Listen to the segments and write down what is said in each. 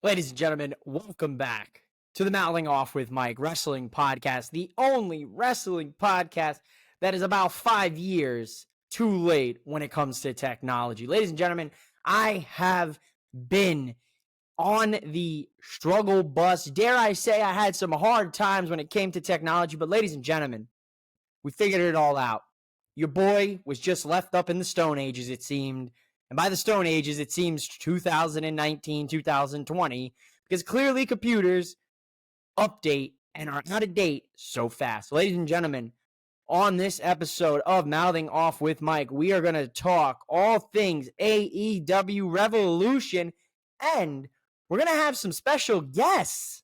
Ladies and gentlemen, welcome back to the Mouthing Off with Mike Wrestling Podcast, the only wrestling podcast that is about 5 years too late when it comes to technology. Ladies and gentlemen, I have been on the struggle bus. Dare I say I had some hard times when it came to technology, but ladies and gentlemen, we figured it all out. Your boy was just left up in the Stone Ages, it seemed. And by the Stone Ages, it seems 2019, 2020, because clearly computers update and are out of date so fast. Ladies and gentlemen, on this episode of Mouthing Off with Mike, we are going to talk all things AEW Revolution, and we're going to have some special guests.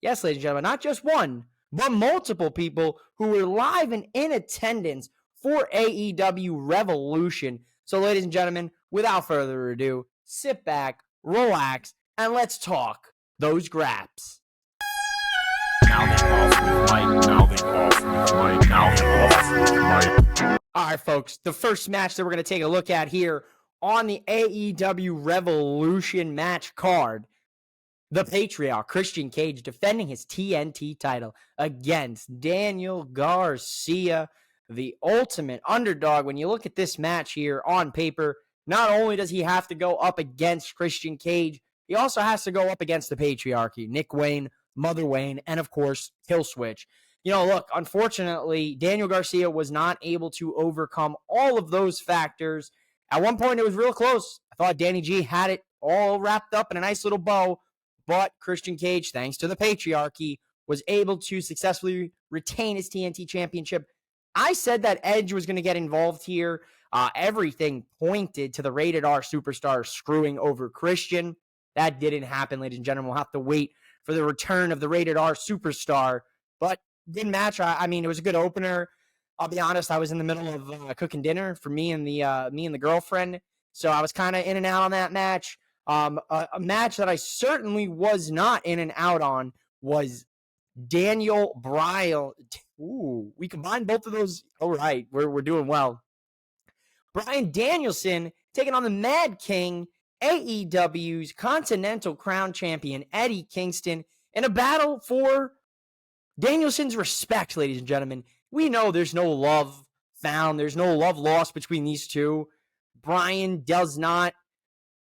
Yes, ladies and gentlemen, not just one, but multiple people who were live and in attendance for AEW Revolution. So, ladies and gentlemen, without further ado, sit back, relax, and let's talk those graps. Mouthing off with Mike, mouthing off with Mike, mouthing off with Mike. All right, folks, the first match that we're going to take a look at here on the AEW Revolution match card, the Patriarch, Christian Cage, defending his TNT title against Daniel Garcia, the ultimate underdog. When you look at this match here on paper, not only does he have to go up against Christian Cage, he also has to go up against the Patriarchy, Nick Wayne, Mother Wayne, and of course, Killswitch. You know, look, unfortunately, Daniel Garcia was not able to overcome all of those factors. At one point, it was real close. I thought Danny G had it all wrapped up in a nice little bow, but Christian Cage, thanks to the Patriarchy, was able to successfully retain his TNT championship. I said that Edge was going to get involved here. Everything pointed to the Rated R Superstar screwing over Christian. That didn't happen, ladies and gentlemen. We'll have to wait for the return of the Rated R Superstar. But good match. I mean, it was a good opener. I'll be honest, I was in the middle of cooking dinner for me and the girlfriend, so I was kind of in and out on that match. A match that I certainly was not in and out on was Daniel Bryan. Ooh, we combined both of those. All right, we're doing well. Bryan Danielson taking on the Mad King, AEW's Continental Crown Champion, Eddie Kingston, in a battle for Danielson's respect, ladies and gentlemen. We know there's no love found. There's no love lost between these two. Bryan does not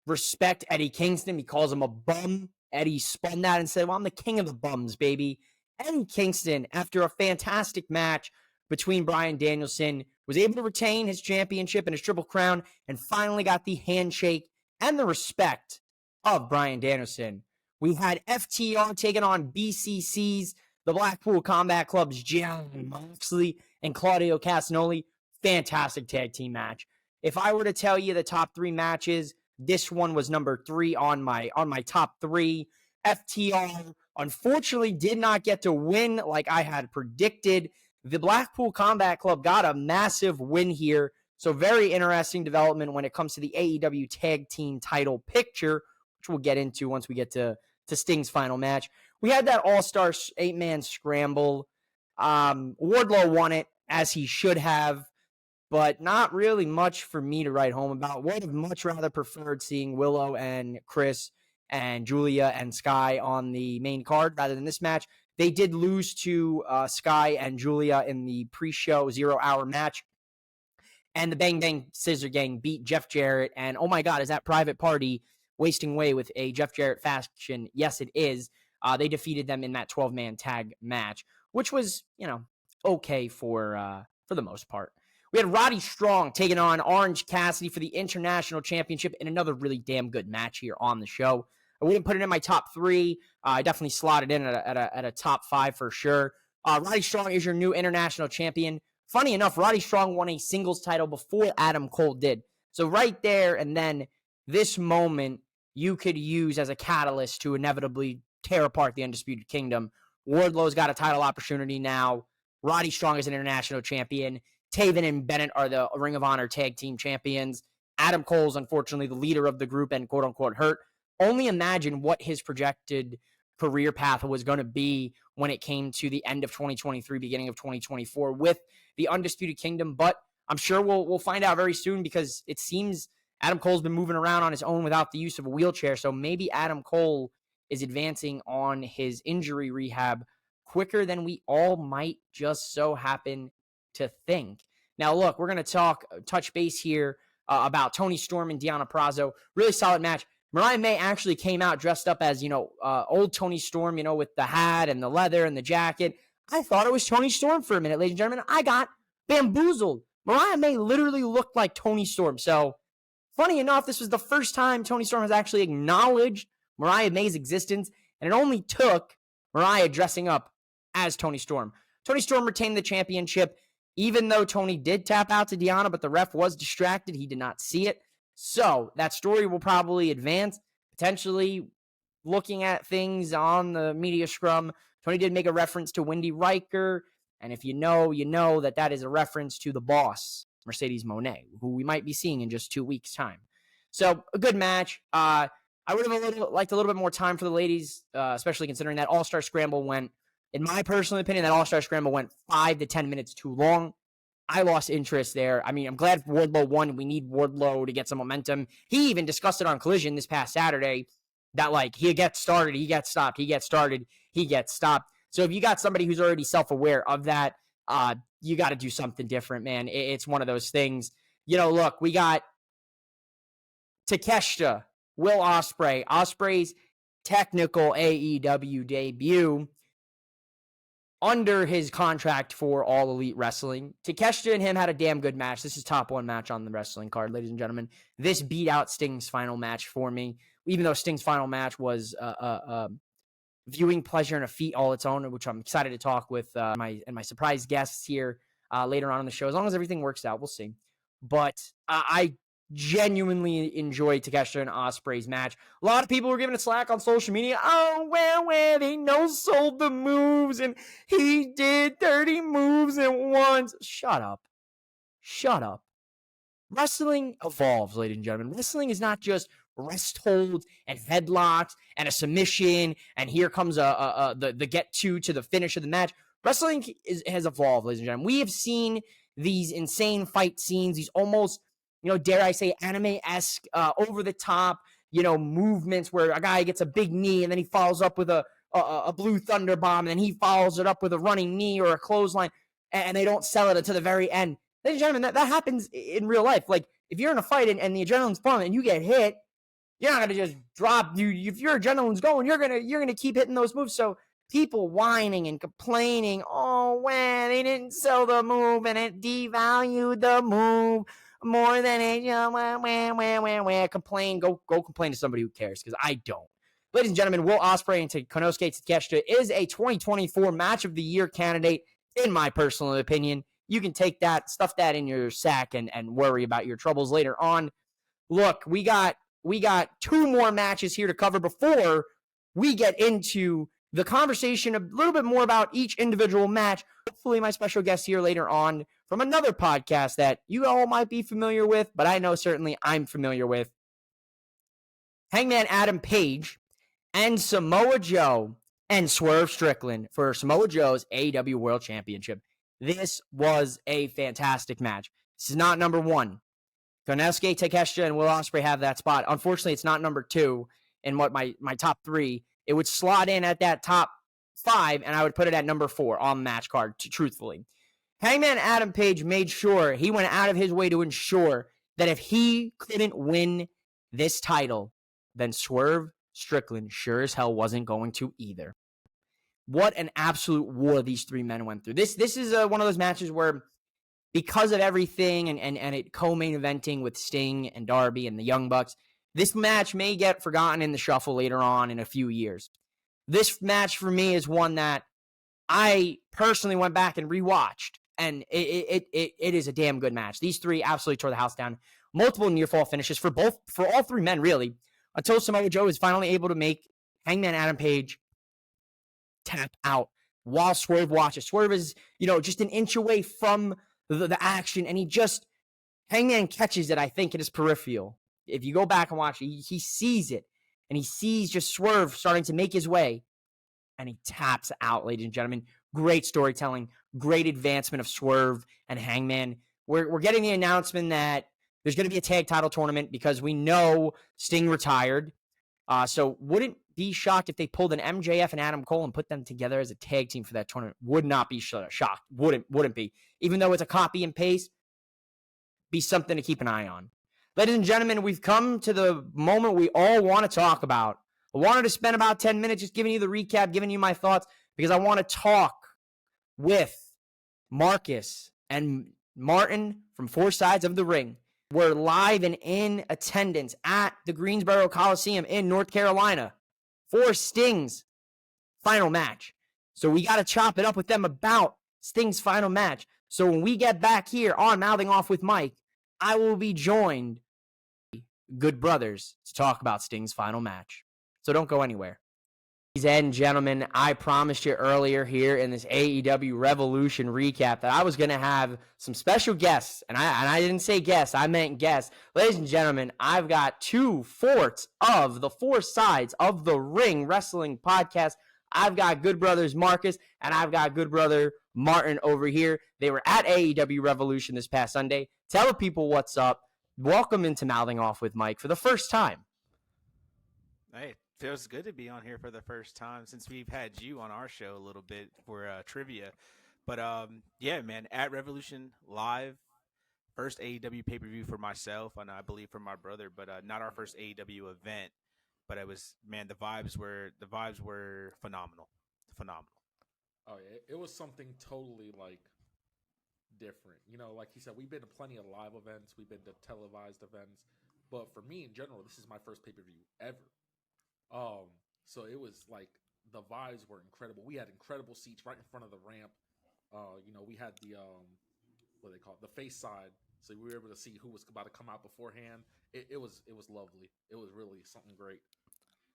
respect Eddie Kingston. He calls him a bum. Eddie spun that and said, well, I'm the king of the bums, baby. Eddie Kingston, after a fantastic match between Bryan Danielson, was able to retain his championship and his Triple Crown and finally got the handshake and the respect of Bryan Danielson. We had FTR taking on BCC's, the Blackpool Combat Club's Jon Moxley and Claudio Castagnoli. Fantastic tag team match. If I were to tell you the top three matches, this one was number 3 on my top 3. FTR, unfortunately, did not get to win like I had predicted. The Blackpool Combat Club got a massive win here. So very interesting development when it comes to the AEW Tag Team title picture, which we'll get into once we get to Sting's final match. We had that all-star 8-man scramble. Wardlow won it, as he should have, but not really much for me to write home about. Would have much rather preferred seeing Willow and Chris and Julia and Sky on the main card rather than this match. They did lose to Sky and Julia in the pre-show 0-hour match. And the Bang Bang Scissor Gang beat Jeff Jarrett. And oh my God, is that Private Party wasting away with a Jeff Jarrett faction? Yes, it is. They defeated them in that 12-man tag match, which was, okay for the most part. We had Roddy Strong taking on Orange Cassidy for the International Championship in another really damn good match here on the show. I wouldn't put it in my top 3. I definitely slotted in at a top 5 for sure. Roddy Strong is your new international champion. Funny enough, Roddy Strong won a singles title before Adam Cole did. So right there and then, this moment you could use as a catalyst to inevitably tear apart the Undisputed Kingdom. Wardlow's got a title opportunity now. Roddy Strong is an international champion. Taven and Bennett are the Ring of Honor tag team champions. Adam Cole's unfortunately the leader of the group and quote-unquote hurt. Only imagine what his projected career path was going to be when it came to the end of 2023, beginning of 2024 with the Undisputed Kingdom. But I'm sure we'll find out very soon, because it seems Adam Cole's been moving around on his own without the use of a wheelchair. So maybe Adam Cole is advancing on his injury rehab quicker than we all might just so happen to think. Now, look, we're going to touch base here about Toni Storm and Deonna Purrazzo. Really solid match. Mariah May actually came out dressed up as, old Toni Storm, with the hat and the leather and the jacket. I thought it was Toni Storm for a minute, ladies and gentlemen. I got bamboozled. Mariah May literally looked like Toni Storm. So, funny enough, this was the first time Toni Storm has actually acknowledged Mariah May's existence, and it only took Mariah dressing up as Toni Storm. Toni Storm retained the championship, even though Toni did tap out to Deonna, but the ref was distracted. He did not see it. So that story will probably advance, potentially looking at things on the media scrum. Toni did make a reference to Wendy Riker, and if you know that is a reference to the boss, Mercedes Moné, who we might be seeing in just 2 weeks' time. So a good match. I would have liked a little bit more time for the ladies, especially considering that All-Star Scramble went, in my personal opinion, that All-Star Scramble went 5 to 10 minutes too long. I lost interest there. I mean, I'm glad Wardlow won. We need Wardlow to get some momentum. He even discussed it on Collision this past Saturday that, he gets started, he gets stopped, he gets started, he gets stopped. So if you got somebody who's already self-aware of that, you got to do something different, man. It's one of those things. Look, we got Takeshita, Will Ospreay, Ospreay's technical AEW debut under his contract for All Elite Wrestling. Takeshita and him had a damn good match. This is top 1 match on the wrestling card, ladies and gentlemen. This beat out Sting's final match for me, even though Sting's final match was viewing pleasure and a feat all its own, which I'm excited to talk with my surprise guests here later on in the show. As long as everything works out, we'll see. But I genuinely enjoyed Takeshita and Ospreay's match. A lot of people were giving it slack on social media. Oh, where they no-sold the moves and he did 30 moves at once. Shut up. Wrestling evolves, ladies and gentlemen. Wrestling is not just rest holds and headlocks and a submission and here comes the get to the finish of the match. Wrestling has evolved, ladies and gentlemen. We have seen these insane fight scenes, these almost, dare I say, anime-esque, over-the-top, movements where a guy gets a big knee and then he follows up with a blue thunder bomb and then he follows it up with a running knee or a clothesline and they don't sell it until the very end. Ladies and gentlemen, that happens in real life. If you're in a fight and the adrenaline's pumping and you get hit, you're not going to just drop. If your adrenaline's going, you're gonna keep hitting those moves. So people whining and complaining, oh, man, they didn't sell the move and it devalued the move more than it, complain. Go complain to somebody who cares, because I don't. Ladies and gentlemen, Will Ospreay and Konosuke Takeshita is a 2024 Match of the Year candidate, in my personal opinion. You can take that, stuff that in your sack, and worry about your troubles later on. Look, we got 2 more matches here to cover before we get into the conversation a little bit more about each individual match. Hopefully my special guest here later on from another podcast that you all might be familiar with, but I know certainly I'm familiar with. Hangman Adam Page and Samoa Joe and Swerve Strickland for Samoa Joe's AEW World Championship. This was a fantastic match. This is not number 1. Konosuke Takeshita and Will Ospreay have that spot. Unfortunately, it's not number 2 in what my top 3. It would slot in at that top 5, and I would put it at number 4 on the match card, truthfully. Hangman Adam Page made sure he went out of his way to ensure that if he couldn't win this title, then Swerve Strickland sure as hell wasn't going to either. What an absolute war these 3 men went through. This is one of those matches where, because of everything and it co-main eventing with Sting and Darby and the Young Bucks, this match may get forgotten in the shuffle later on in a few years. This match for me is one that I personally went back and rewatched, and it is a damn good match. These 3 absolutely tore the house down. Multiple near fall finishes for all 3 men, really, until Samoa Joe is finally able to make Hangman Adam Page tap out while Swerve watches. Swerve is, just an inch away from the action, and Hangman catches it, I think, in his peripheral. If you go back and watch it, he sees it, and he sees just Swerve starting to make his way, and he taps out, ladies and gentlemen. Great storytelling, great advancement of Swerve and Hangman. We're getting the announcement that there's going to be a tag title tournament because we know Sting retired. So wouldn't be shocked if they pulled an MJF and Adam Cole and put them together as a tag team for that tournament. Would not be shocked. Wouldn't be. Even though it's a copy and paste, be something to keep an eye on. Ladies and gentlemen, we've come to the moment we all want to talk about. I wanted to spend about 10 minutes just giving you the recap, giving you my thoughts, because I want to talk with Marcus and Martin from Four Sides of the Ring. We're live and in attendance at the Greensboro Coliseum in North Carolina for Sting's final match. So we got to chop it up with them about Sting's final match. So when we get back here on Mouthing Off with Mike, I will be joined by good brothers to talk about Sting's final match. So don't go anywhere. Ladies and gentlemen, I promised you earlier here in this AEW Revolution recap that I was going to have some special guests, and I didn't say guests, I meant guests. Ladies and gentlemen, I've got two forts of the Four Sides of the Ring Wrestling Podcast. I've got good brothers Marcus, and I've got good brother Martin over here. They were at AEW Revolution this past Sunday. Tell the people what's up. Welcome into Mouthing Off with Mike for the first time. Hey, feels good to be on here for the first time since we've had you on our show a little bit for trivia. But yeah, man, at Revolution Live, first AEW pay-per-view for myself, and I believe for my brother, but not our first AEW event. But it was, man, the vibes were phenomenal. Oh yeah, it was something totally like different. You know, like he said, we've been to plenty of live events, we've been to televised events, but for me in general, this is my first pay-per-view ever. So it was like the vibes were incredible. We had incredible seats right in front of the ramp. You know, we had the what they call it, the face side, so we were able to see who was about to come out beforehand. It was lovely. It was really something great.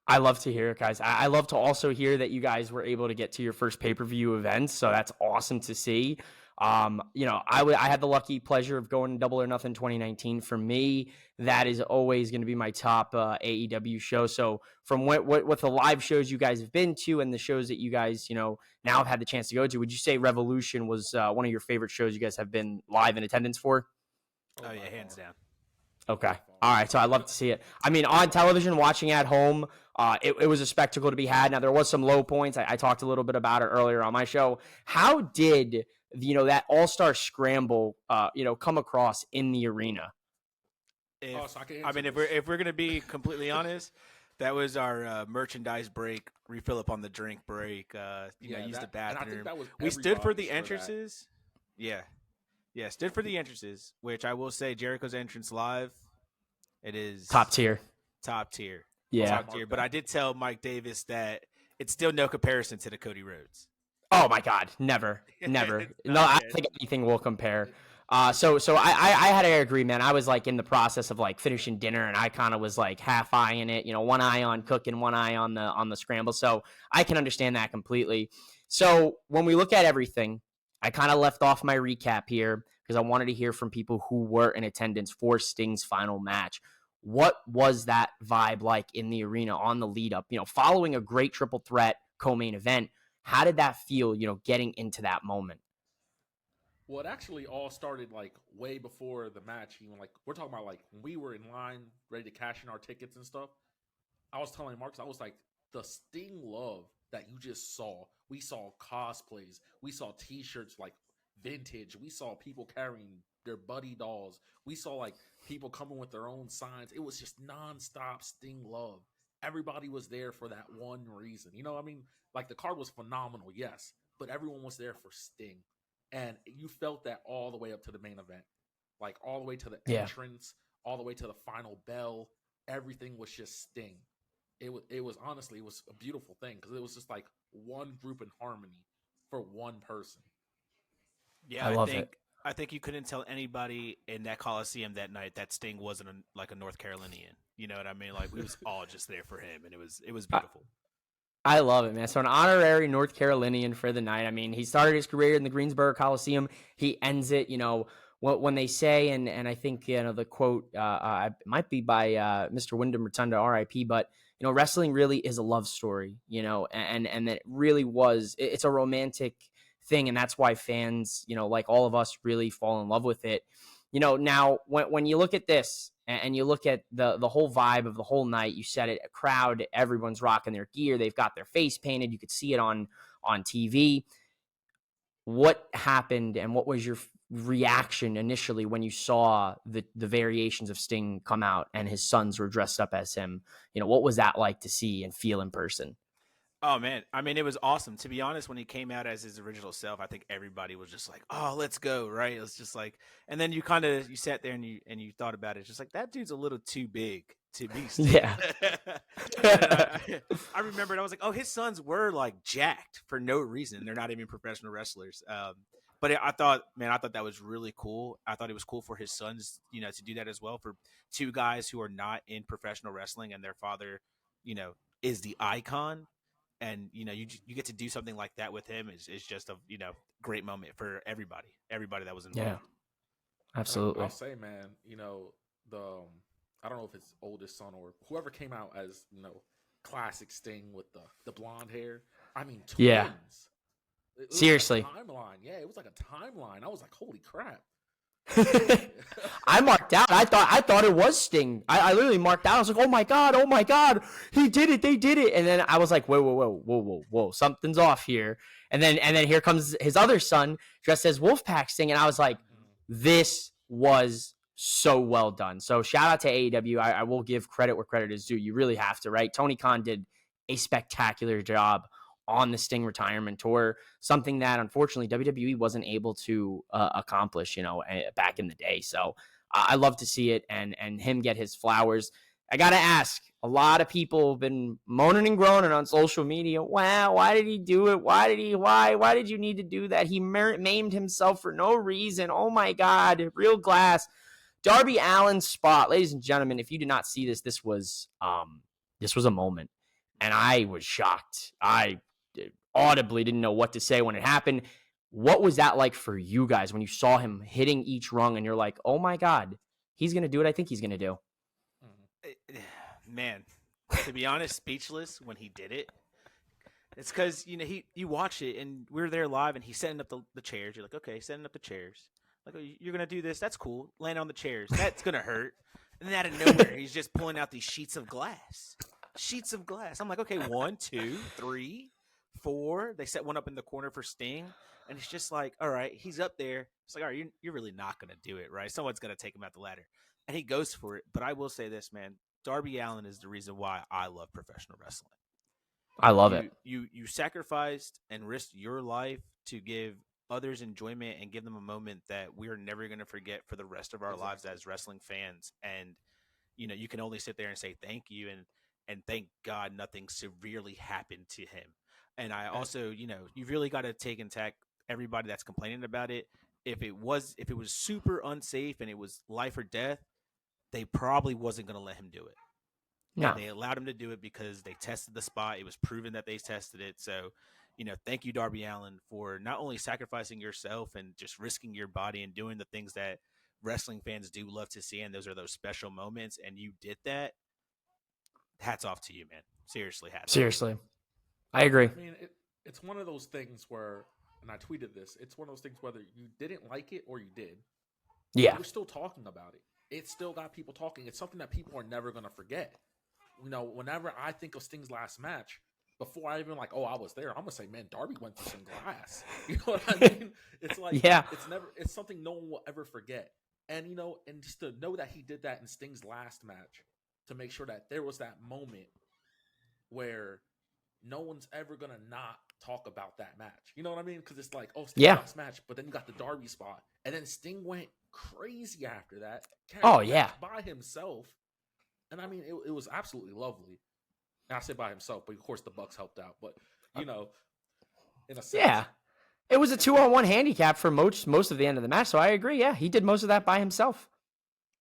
I love to hear it, guys. I love to also hear that you guys were able to get to your first pay-per-view events, so that's awesome to see. You know, I had the lucky pleasure of going to Double or Nothing 2019. For me, that is always going to be my top AEW show. So from what the live shows you guys have been to and the shows that you guys, you know, now have had the chance to go to, would you say Revolution was one of your favorite shows you guys have been live in attendance for? Oh yeah, hands down. Okay. All right. So I'd love to see it. I mean, on television, watching at home, it was a spectacle to be had. Now, there was some low points. I talked a little bit about it earlier on my show. How did, you know, that all-star scramble, you know, come across in the arena? If we're going to be completely honest, that was our merchandise break, refill up on the drink break, use the bathroom. We stood for the entrances. Yeah, stood for the entrances, which I will say Jericho's entrance live, it is top tier. Yeah. Top tier. But I did tell Mike Davis that it's still no comparison to the Cody Rhodes. Oh my God. Never. No, I don't think anything will compare. So I had to agree, man. I was like in the process of like finishing dinner and I kind of was like half eyeing it, you know, one eye on cooking, one eye on the scramble. So I can understand that completely. So when we look at everything, I kind of left off my recap here because I wanted to hear from people who were in attendance for Sting's final match. What was that vibe like in the arena on the lead up? You know, following a great triple threat co-main event, how did that feel, you know, getting into that moment? Well, it actually all started like way before the match. Even like we're talking about like when we were in line ready to cash in our tickets and stuff. I was telling Marcus, I was like, the Sting love that you just saw. We saw cosplays. We saw T-shirts like vintage. We saw people carrying their buddy dolls. We saw like people coming with their own signs. It was just nonstop Sting love. Everybody was there for that one reason. You know, I mean, like the card was phenomenal, yes, but everyone was there for Sting. And you felt that all the way up to the main event. Like all the way to the entrance, all the way to the final bell. Everything was just Sting. It was honestly, it was a beautiful thing because it was just like one group in harmony for one person. Yeah, I think you couldn't tell anybody in that Coliseum that night that Sting wasn't like a North Carolinian. You know what I mean? Like we was all just there for him, and it was beautiful. I love it, man. So an honorary North Carolinian for the night. I mean, he started his career in the Greensboro Coliseum. He ends it, you know, when they say, and I think, you know, the quote might be by Mr. Wyndham Rotunda, R.I.P., but, you know, wrestling really is a love story, you know, and that it really was, it's a romantic thing, and that's why fans, you know, like all of us really fall in love with it. Now when you look at this and you look at the whole vibe of the whole night, you said it, a crowd, everyone's rocking their gear. They've got their face painted. You could see it on TV. What happened and what was your reaction initially when you saw the variations of Sting come out and his sons were dressed up as him? What was that like to see and feel in person? Oh man, I mean, it was awesome. To be honest, when he came out as his original self, I think everybody was just like, "Oh, let's go!" Right? It was just like, and then you sat there and you thought about it, it's just like that dude's a little too big to be Sting. Yeah. I remembered, I was like, "Oh, his sons were like jacked for no reason. They're not even professional wrestlers." But I thought that was really cool. I thought it was cool for his sons, to do that as well, for two guys who are not in professional wrestling and their father, is the icon. And you get to do something like that with him is just a great moment for everybody that was involved. Yeah, absolutely. I'll say, man, the I don't know if it's oldest son or whoever came out as classic Sting with the blonde hair. I mean, twins. Yeah. Seriously, like timeline. Yeah, it was like a timeline. I was like, holy crap. I marked out. I thought it was Sting. I literally marked out. I was like, oh my god, he did it. They did it. And then I was like, whoa, something's off here. And then here comes his other son dressed as Wolfpack Sting, and I was like, this was so well done. So shout out to AEW. I will give credit where credit is due. You really have to, right? Tony Khan did a spectacular job on the Sting retirement tour, something that unfortunately WWE wasn't able to accomplish, back in the day. So I love to see it and him get his flowers. I got to ask, a lot of people have been moaning and groaning on social media. Wow, why did he do it? Why did you need to do that? He maimed himself for no reason. Oh my God, real glass. Darby Allin's spot, ladies and gentlemen, if you did not see this, this was a moment. And I was shocked. I audibly didn't know what to say when it happened. What was that like for you guys when you saw him hitting each rung and you're like, oh my God, he's going to do what I think he's going to do? Man, to be honest, speechless when he did it. It's because, you watch it and we're there live and he's setting up the chairs. You're like, okay, setting up the chairs. Like, oh, you're going to do this. That's cool. Land on the chairs. That's going to hurt. And then out of nowhere, he's just pulling out these sheets of glass. Sheets of glass. I'm like, okay, 1, 2, 3, 4. They set one up in the corner for Sting. And it's just like, all right, he's up there. It's like, all right, you're really not going to do it, right? Someone's going to take him out the ladder. And he goes for it. But I will say this, man. Darby Allin is the reason why I love professional wrestling. I love it. You sacrificed and risked your life to give others enjoyment and give them a moment that we're never going to forget for the rest of our lives as wrestling fans. And, you can only sit there and say thank you and thank God nothing severely happened to him. And I also, you've really got to take and tack everybody that's complaining about it. If it was super unsafe and it was life or death, they probably wasn't going to let him do it. No. And they allowed him to do it because they tested the spot. It was proven that they tested it. So, thank you, Darby Allin, for not only sacrificing yourself and just risking your body and doing the things that wrestling fans do love to see. And those are those special moments. And you did that. Hats off to you, man. Seriously, hats off. Seriously. I agree. I mean, it's one of those things where, and I tweeted this, it's one of those things whether you didn't like it or you did. Yeah. We're still talking about it. It's still got people talking. It's something that people are never going to forget. Whenever I think of Sting's last match, before I even I was there, I'm going to say, man, Darby went through some glass. You know what I mean? It's like, yeah. It's something no one will ever forget. And, and just to know that he did that in Sting's last match, to make sure that there was that moment where no one's ever going to not talk about that match. You know what I mean? Because it's like, oh, Sting's last match, but then you got the Darby spot. And then Sting went crazy after that. By himself. And I mean, it was absolutely lovely. And I say by himself, but of course the Bucks helped out. But, in a sense. Yeah. It was a 2-on-1 handicap for most of the end of the match. So I agree. Yeah, he did most of that by himself.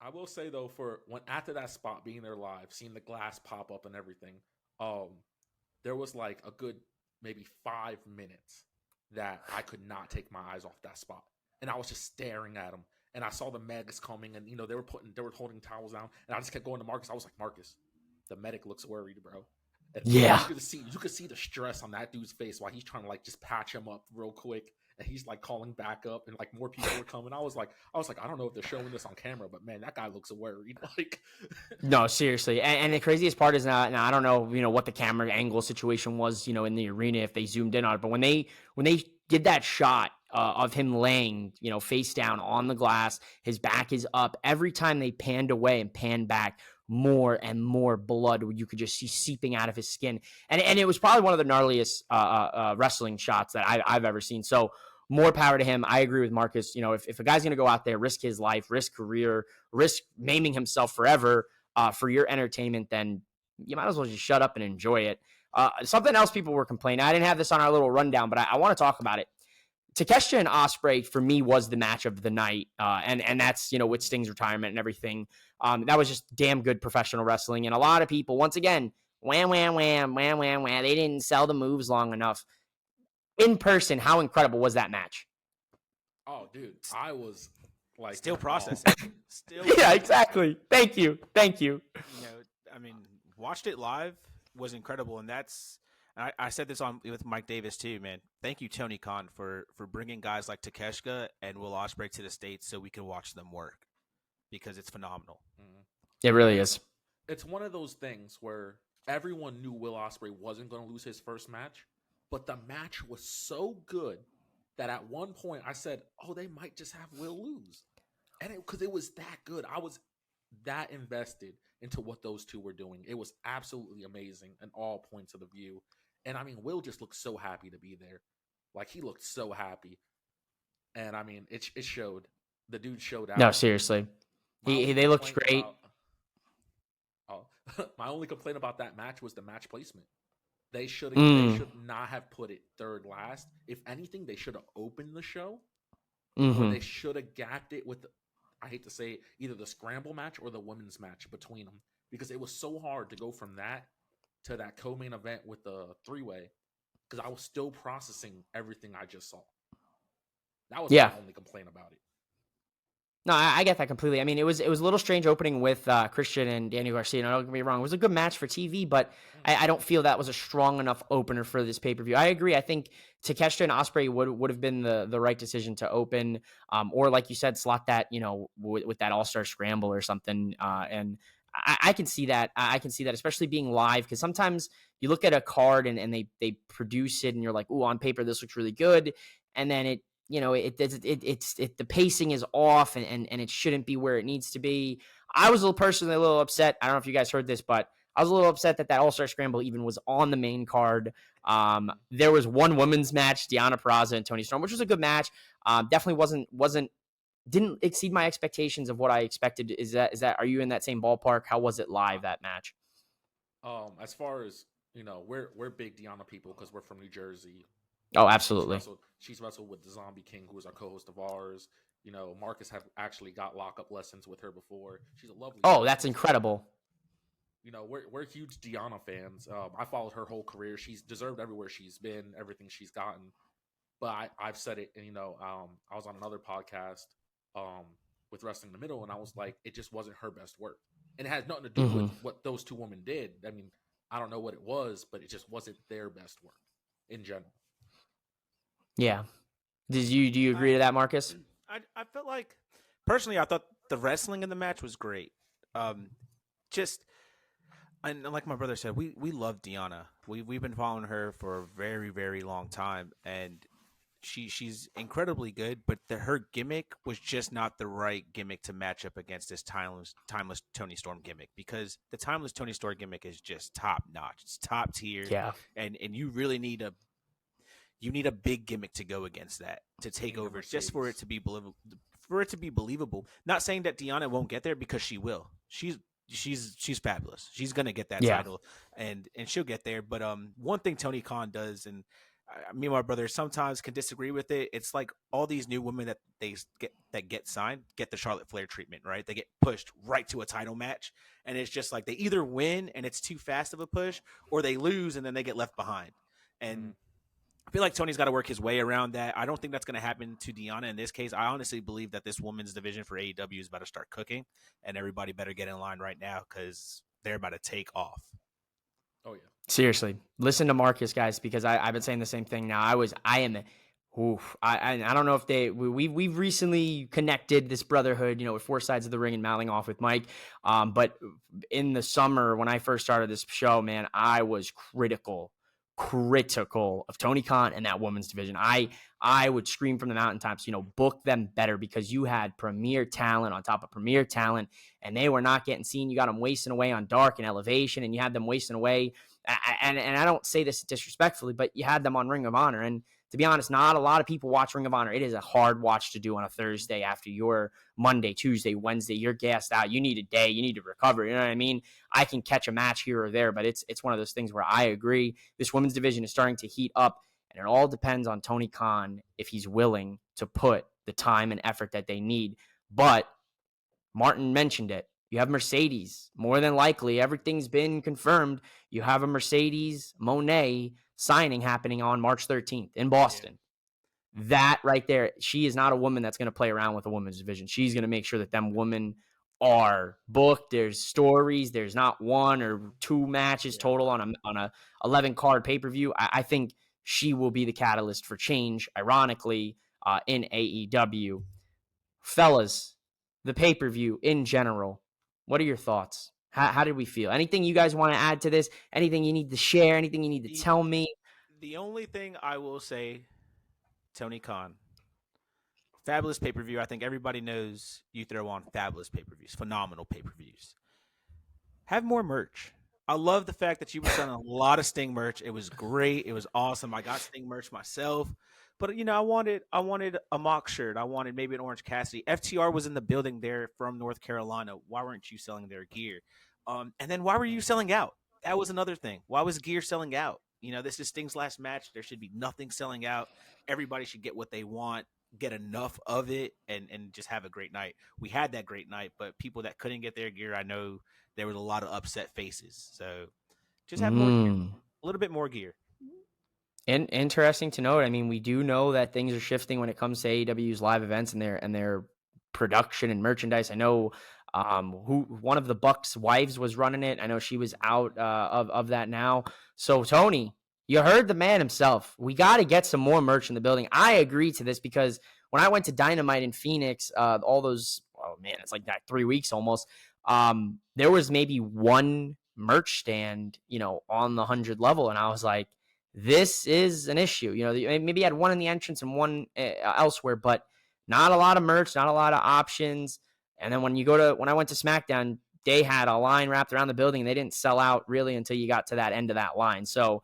I will say, though, after that spot, being there live, seeing the glass pop up and everything, there was a good maybe 5 minutes that I could not take my eyes off that spot. And I was just staring at him. And I saw the medics coming, and they were holding towels down, and I just kept going to Marcus. I was like, Marcus, the medic looks worried, bro. And yeah, you could see the stress on that dude's face while he's trying to just patch him up real quick and he's like calling back up, and like more people were coming. I was like, I don't know if they're showing this on camera, but man, that guy looks worried. Like, No, seriously. And the craziest part is now I don't know, what the camera angle situation was, in the arena if they zoomed in on it, but when they did that shot of him laying, face down on the glass, his back is up. Every time they panned away and panned back, more and more blood you could just see seeping out of his skin, and it was probably one of the gnarliest wrestling shots that I've ever seen. So more power to him. I agree with Marcus. If a guy's going to go out there, risk his life, risk career, risk maiming himself forever for your entertainment, then you might as well just shut up and enjoy it. Something else people were complaining. I didn't have this on our little rundown, but I want to talk about it. Takeshita and Ospreay for me was the match of the night, and that's with Sting's retirement and everything. That was just damn good professional wrestling, and a lot of people, once again, wham wham wham wham wham wham, they didn't sell the moves long enough. In person, how incredible was that match? oh, dude, I was like Still processing. Still. Yeah, exactly. Thank you. I mean, watched it live was incredible, and I said this on with Mike Davis too, man. Thank you, Tony Khan, for bringing guys like Takeshita and Will Ospreay to the States so we can watch them work, because it's phenomenal. It really is. It's one of those things where everyone knew Will Ospreay wasn't going to lose his first match, but the match was so good that at one point I said, "Oh, they might just have Will lose," and because it was that good, I was that invested into what those two were doing. It was absolutely amazing in all points of the view. And I mean, Will just looked so happy to be there. Like, he looked so happy. And I mean, it showed. The dude showed out. No, seriously. They looked great. My only complaint about that match was the match placement. They should not have put it third last. If anything, they should have opened the show. Or they should have gapped it with, I hate to say it, either the scramble match or the women's match between them. Because it was so hard to go from that to that co-main event with the three-way, because I was still processing everything I just saw. That was my only complaint about it. No, I get that completely. I mean, it was a little strange opening with Christian and Daniel Garcia. Don't get me wrong; it was a good match for TV, but I don't feel that was a strong enough opener for this pay-per-view. I agree. I think Takeshita and Ospreay would have been the right decision to open, or like you said, slot that with that All-Star Scramble or something. And I can see that. I can see that, especially being live, because sometimes you look at a card and they produce it, and you're like, "Ooh, on paper this looks really good," and then the pacing is off, and it shouldn't be where it needs to be. I was personally a little upset. I don't know if you guys heard this, but I was a little upset that All-Star Scramble even was on the main card. There was one women's match, Deonna Purrazzo and Toni Storm, which was a good match. Definitely didn't exceed my expectations of what I expected. Is that are you in that same ballpark? How was it live, that match? As far as we're big Deonna people because we're from New Jersey. Oh, absolutely. She's wrestled with the Zombie King, who is our co-host of ours. Marcus have actually got lockup lessons with her before. She's a lovely. Oh, that's incredible. We're huge Deonna fans. I followed her whole career. She's deserved everywhere she's been, everything she's gotten. But I've said it, and I was on another podcast with Wrestling in the Middle, and I was like, it just wasn't her best work, and it has nothing to do with what those two women did. I mean, I don't know what it was, but it just wasn't their best work in general. Yeah. Do you agree to that, Marcus? I felt like, personally, I thought the wrestling in the match was great. And like my brother said, we love Deonna. We've been following her for a very, very long time, and she's incredibly good. But her gimmick was just not the right gimmick to match up against this timeless Toni Storm gimmick, because the timeless Toni Storm gimmick is just top notch. It's top tier. Yeah. And you really need a big gimmick to go against that, to take over, just for it to be believable. Not saying that Deonna won't get there, because she will. She's fabulous. She's gonna get that title, and she'll get there. But one thing Tony Khan does, and me and my brother sometimes can disagree with it. It's like all these new women that get signed get the Charlotte Flair treatment, right? They get pushed right to a title match, and it's just like they either win and it's too fast of a push, or they lose and then they get left behind. And I feel like Tony's got to work his way around that. I don't think that's going to happen to Deonna in this case. I honestly believe that this women's division for AEW is about to start cooking, and everybody better get in line right now, because they're about to take off. Oh, yeah. Seriously. Listen to Marcus, guys, because I've been saying the same thing now. I am Oof. I don't know if we've recently connected this brotherhood, with Four Sides of the Ring and mouthing off with Mike. But in the summer when I first started this show, man, I was critical of Tony Khan and that women's division. I would scream from the mountaintops, book them better, because you had premier talent on top of premier talent, and they were not getting seen. You got them wasting away on Dark and Elevation, and you had them wasting away. And I don't say this disrespectfully, but you had them on Ring of Honor. And to be honest, not a lot of people watch Ring of Honor. It is a hard watch to do on a Thursday after your Monday, Tuesday, Wednesday. You're gassed out. You need a day. You need to recover. You know what I mean? I can catch a match here or there, but it's one of those things where I agree. This women's division is starting to heat up, and it all depends on Tony Khan if he's willing to put the time and effort that they need. But Martin mentioned it. You have Mercedes. More than likely, everything's been confirmed. You have a Mercedes Moné signing happening on March 13th in Boston. Yeah. That right there, she is not a woman that's going to play around with a women's division. She's going to make sure that them women are booked. There's stories. There's not one or two matches total on a 11 card pay-per-view. I think she will be the catalyst for change, ironically, in AEW. Fellas, the pay-per-view in general, what are your thoughts? How did we feel? Anything you guys want to add to this? Anything you need to share? Anything you need to tell me? The only thing I will say, Tony Khan, fabulous pay-per-view. I think everybody knows you throw on fabulous pay-per-views, phenomenal pay-per-views. Have more merch. I love the fact that you were selling a lot of Sting merch. It was great. It was awesome. I got Sting merch myself. But, I wanted a mock shirt. I wanted maybe an Orange Cassidy. FTR was in the building there from North Carolina. Why weren't you selling their gear? And then why were you selling out? That was another thing. Why was gear selling out? This is Sting's last match. There should be nothing selling out. Everybody should get what they want, get enough of it, and just have a great night. We had that great night, but people that couldn't get their gear, I know there was a lot of upset faces. So just have more gear, a little bit more gear. And interesting to note, I mean, we do know that things are shifting when it comes to AEW's live events and their production and merchandise. I know one of the Bucks' wives was running it. I know she was out of that now. So, Tony, you heard the man himself. We got to get some more merch in the building. I agree to this because when I went to Dynamite in Phoenix, it's like that 3 weeks almost. There was maybe one merch stand, on the 100 level, and I was like, this is an issue. Maybe you had one in the entrance and one elsewhere, but not a lot of merch, not a lot of options. And then when I went to SmackDown, they had a line wrapped around the building. And they didn't sell out really until you got to that end of that line. So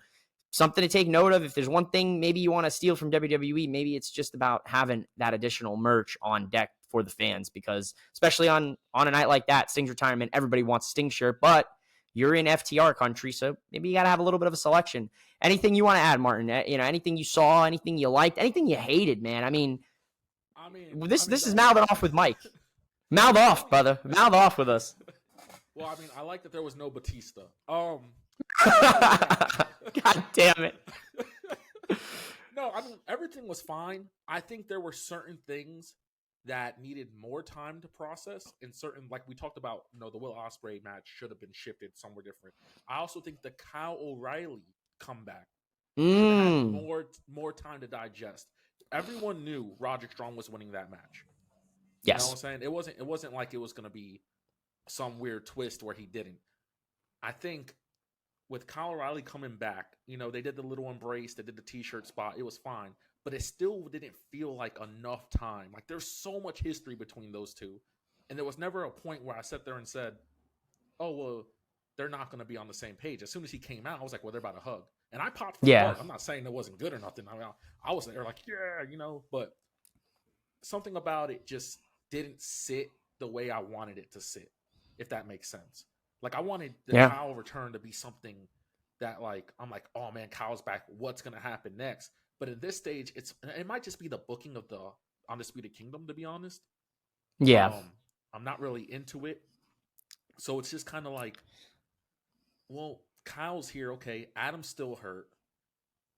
something to take note of. If there's one thing maybe you want to steal from WWE, maybe it's just about having that additional merch on deck for the fans, because especially on a night like that, Sting's retirement, everybody wants a Sting shirt, but you're in FTR country, so maybe you got to have a little bit of a selection. Anything you want to add, Martin? Anything you saw, anything you liked, anything you hated, man? I mean, this is mouthing off with Mike. Mouth off, brother. Mouth off with us. Well, I mean, I like that there was no Batista. God damn it. No, I mean, everything was fine. I think there were certain things that needed more time to process, and certain, like we talked about, the Will Ospreay match should have been shifted somewhere different. I also think the Kyle O'Reilly comeback had more time to digest. Everyone knew Roderick Strong was winning that match. Yes. You know what I'm saying? It wasn't like it was going to be some weird twist where he didn't. I think with Kyle O'Reilly coming back, they did the little embrace, they did the t-shirt spot. It was fine, but it still didn't feel like enough time. Like, there's so much history between those two. And there was never a point where I sat there and said, oh, well, they're not going to be on the same page. As soon as he came out, I was like, well, they're about to hug. And I popped for the hug. I'm not saying it wasn't good or nothing. I mean, I was there like, yeah, but something about it just didn't sit the way I wanted it to sit, if that makes sense. Like, I wanted the Kyle return to be something that, like, I'm like, oh man, Kyle's back. What's going to happen next? But at this stage, it might just be the booking of the Undisputed Kingdom, to be honest. Yeah. I'm not really into it. So it's just kind of like, well, Kyle's here. Okay. Adam's still hurt.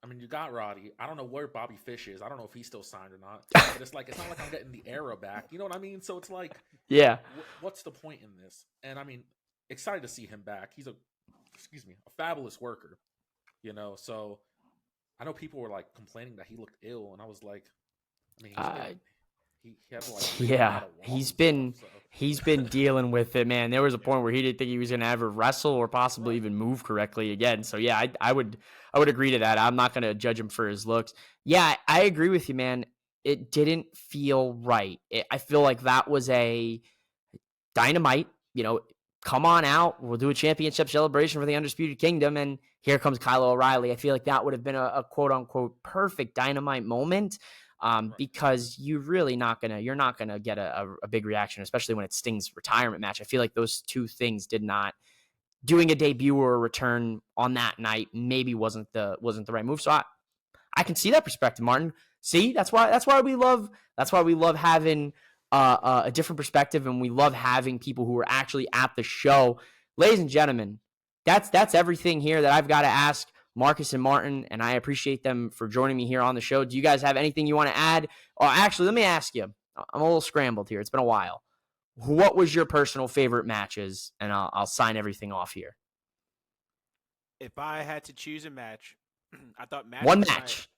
I mean, you got Roddy. I don't know where Bobby Fish is. I don't know if he's still signed or not. But it's not like I'm getting the era back. You know what I mean? So it's like, yeah. What's the point in this? And I mean, excited to see him back. He's a fabulous worker. So I know people were like complaining that he looked ill, and I was like, I mean, he had to like Yeah, he's been dealing with it, man. There was a point where he didn't think he was gonna ever wrestle or possibly even move correctly again. So yeah, I would agree to that. I'm not gonna judge him for his looks. Yeah, I agree with you, man. It didn't feel right. I feel like that was a Dynamite, come on out. We'll do a championship celebration for the Undisputed Kingdom. And here comes Kyle O'Reilly. I feel like that would have been a quote unquote perfect Dynamite moment. Because you're not gonna get a big reaction, especially when it's Sting's retirement match. I feel like those two things did not, doing a debut or a return on that night maybe wasn't the right move. So I can see that perspective, Martin. See, that's why we love having a different perspective, and we love having people who are actually at the show. Ladies and gentlemen, that's everything here that I've got to ask Marcus and Martin, and I appreciate them for joining me here on the show. Do you guys have anything you want to add? Or actually, let me ask you. I'm a little scrambled here. It's been a while. What was your personal favorite matches? And I'll sign everything off here. If I had to choose a match, I thought match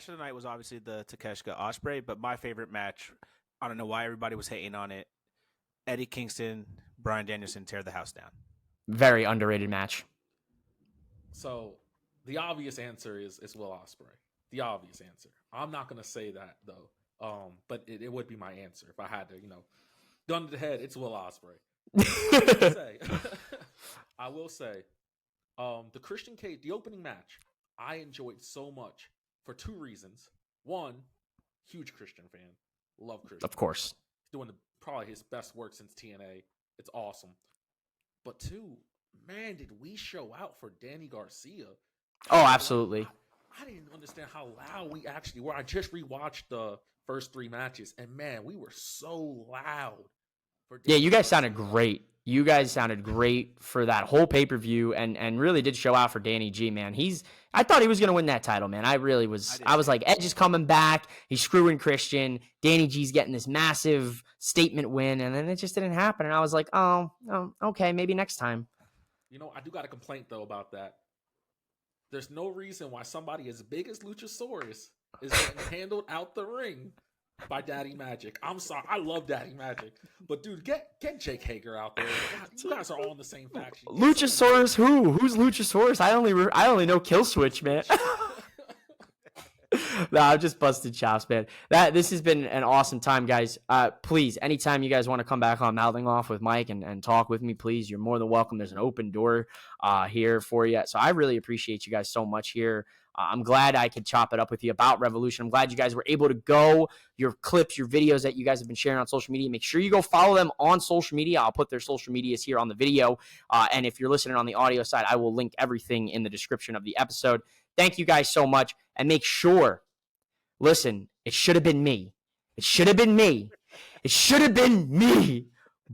of the night was obviously the Takeshita Ospreay, but my favorite match, I don't know why everybody was hating on it. Eddie Kingston, Bryan Danielson tear the house down. Very underrated match. So the obvious answer is Will Ospreay. The obvious answer. I'm not gonna say that though. But it would be my answer if I had to, gun to the head. It's Will Ospreay. I will say, the Christian Cage, the opening match, I enjoyed so much for two reasons. One, huge Christian fan, love Christian. Of course, he's doing probably his best work since TNA. It's awesome. But two, man, did we show out for Danny Garcia? Oh, absolutely. I didn't understand how loud we actually were. I just rewatched the first three matches, and man, we were so loud. Yeah, you guys sounded great. You guys sounded great for that whole pay-per-view and really did show out for Danny G, man. I thought he was going to win that title, man. I really was. I was like, Edge is coming back. He's screwing Christian. Danny G's getting this massive statement win, and then it just didn't happen. And I was like, oh okay, maybe next time. I do got a complaint, though, about that. There's no reason why somebody as big as Luchasaurus is getting handled out the ring by Daddy Magic. I'm sorry. I love Daddy Magic. But, dude, get Jake Hager out there. God, you guys are all in the same faction. Luchasaurus who? Who's Luchasaurus? I only know Killswitch, man. No, I'm just busted chops, man. This has been an awesome time, guys. Please, anytime you guys want to come back on Mouthing Off with Mike and talk with me, please, you're more than welcome. There's an open door here for you. So I really appreciate you guys so much here. I'm glad I could chop it up with you about Revolution. I'm glad you guys were able to go. Your clips, your videos that you guys have been sharing on social media, make sure you go follow them on social media. I'll put their social medias here on the video. And if you're listening on the audio side, I will link everything in the description of the episode. Thank you guys so much. And make sure, listen, it should have been me. It should have been me. It should have been me.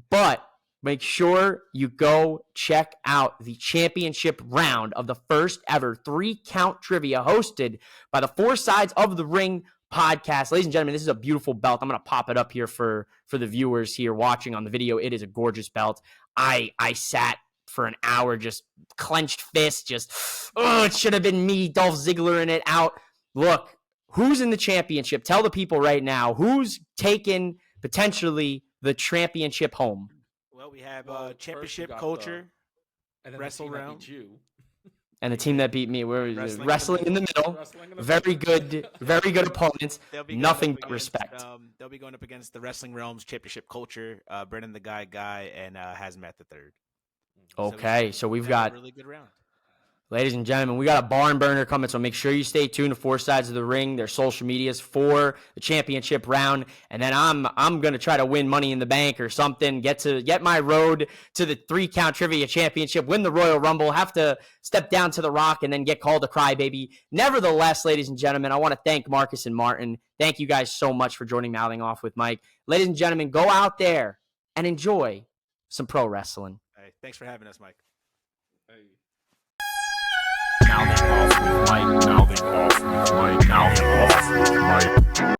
But make sure you go check out the championship round of the first ever 3-count trivia hosted by the Four Sides of the Ring podcast. Ladies and gentlemen, this is a beautiful belt. I'm going to pop it up here for the viewers here watching on the video. It is a gorgeous belt. I sat for an hour, just clenched fist, it should have been me, Dolph Ziggler in it out. Look, who's in the championship? Tell the people right now, who's taking potentially the championship home? Well, we have championship culture, and then wrestle round, and the team that beat me. Where was wrestling in the middle? Very good opponents. Nothing but respect. They'll be going up against the Wrestling Realms championship culture, Brennan the Guy, and Hazmat the Third. Okay, so we've got a really good round. Ladies and gentlemen, we got a barn burner coming, so make sure you stay tuned to Four Sides of the Ring, their social medias for the championship round, and then I'm gonna try to win Money in the Bank or something, get my road to the 3-count trivia championship, win the Royal Rumble, have to step down to the Rock, and then get called a crybaby. Nevertheless, ladies and gentlemen, I want to thank Marcus and Martin. Thank you guys so much for joining Mouthing Off with Mike. Ladies and gentlemen, go out there and enjoy some pro wrestling. Hey, thanks for having us, Mike. Hey. Mouthing Off with Mike. Mouthing Off with Mike. Mouthing Off with Mike.